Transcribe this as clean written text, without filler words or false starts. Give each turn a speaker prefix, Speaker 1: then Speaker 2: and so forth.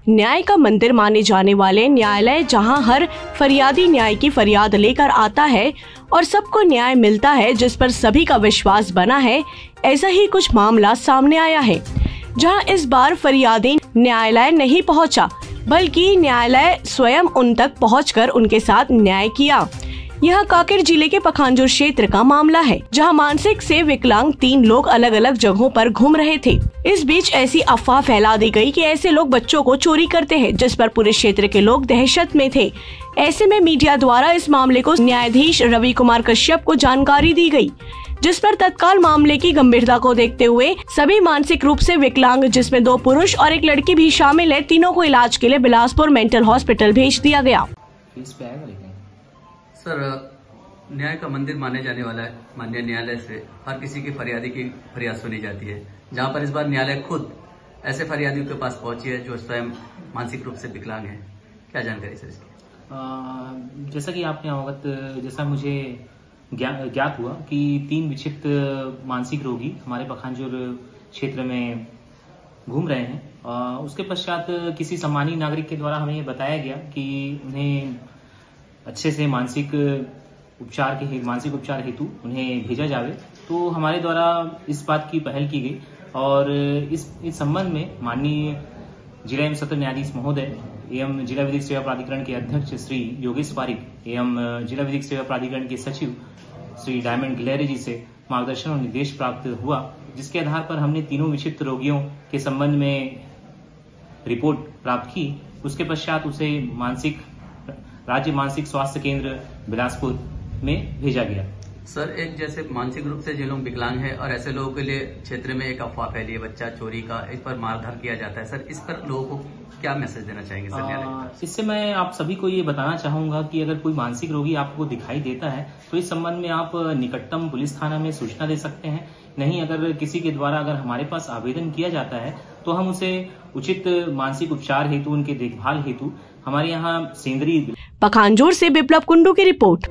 Speaker 1: न्याय का मंदिर माने जाने वाले न्यायालय, जहां हर फरियादी न्याय की फरियाद लेकर आता है और सबको न्याय मिलता है, जिस पर सभी का विश्वास बना है, ऐसा ही कुछ मामला सामने आया है, जहां इस बार फरियादी न्यायालय नहीं पहुंचा, बल्कि न्यायालय स्वयं उन तक पहुंचकर उनके साथ न्याय किया। यह कांकेर जिले के पखांजूर क्षेत्र का मामला है, जहां मानसिक से विकलांग 3 लोग अलग अलग जगहों पर घूम रहे थे। इस बीच ऐसी अफवाह फैला दी गई कि ऐसे लोग बच्चों को चोरी करते हैं, जिस पर पूरे क्षेत्र के लोग दहशत में थे। ऐसे में मीडिया द्वारा इस मामले को न्यायाधीश रवि कुमार कश्यप को जानकारी दी गई, जिस पर तत्काल मामले की गंभीरता को देखते हुए सभी मानसिक रूप से विकलांग, जिसमें 2 पुरुष और 1 लड़की भी शामिल है, तीनों को इलाज के लिए बिलासपुर मेंटल हॉस्पिटल भेज दिया गया।
Speaker 2: सर, न्याय का मंदिर माने जाने वाला है माननीय न्यायालय से हर किसी की फरियादी की फरियाद सुनी जाती है, जहां पर इस बार न्यायालय खुद ऐसे फरियादियों के पास पहुंची है जो स्वयं मानसिक रूप से विकलांग है। क्या जानकारी सर इसकी?
Speaker 3: जैसा कि आपने अवगत, जैसा मुझे ज्ञात हुआ कि 3 विक्षिप्त मानसिक रोगी हमारे पखांजूर क्षेत्र में घूम रहे हैं। उसके पश्चात किसी सम्मानीय नागरिक के द्वारा हमें ये बताया गया कि उन्हें अच्छे से मानसिक उपचार हेतु उन्हें भेजा जावे। तो हमारे द्वारा इस बात की पहल की गई और इस संबंध में माननीय जिला एवं सत्र न्यायाधीश महोदय एवं जिला विधिक सेवा प्राधिकरण के अध्यक्ष श्री योगेश पारिक एवं जिला विधिक सेवा प्राधिकरण के सचिव श्री डायमंड गिलहरी जी से मार्गदर्शन और निर्देश प्राप्त हुआ, जिसके आधार पर हमने तीनों विक्षिप्त रोगियों के संबंध में रिपोर्ट प्राप्त की। उसके पश्चात उसे राज्य मानसिक स्वास्थ्य केंद्र बिलासपुर में भेजा गया।
Speaker 2: सर, एक जैसे मानसिक रूप से जो लोग विकलांग हैं और ऐसे लोगों के लिए क्षेत्र में एक अफवाह फैली है बच्चा चोरी का, इस पर मारधाड़ किया जाता है, सर इस पर लोगों को क्या मैसेज देना चाहेंगे सर न्यायालय?
Speaker 3: इससे मैं आप सभी को ये बताना चाहूंगा कि अगर कोई मानसिक रोगी आपको दिखाई देता है तो इस संबंध में आप निकटतम पुलिस थाना में सूचना दे सकते हैं। नहीं, अगर किसी के द्वारा अगर हमारे पास आवेदन किया जाता है तो हम उसे उचित मानसिक उपचार हेतु, उनके देखभाल हेतु हमारे यहाँ सेंद्रीय।
Speaker 1: पखांजूर से बिप्लब कुंडू की रिपोर्ट।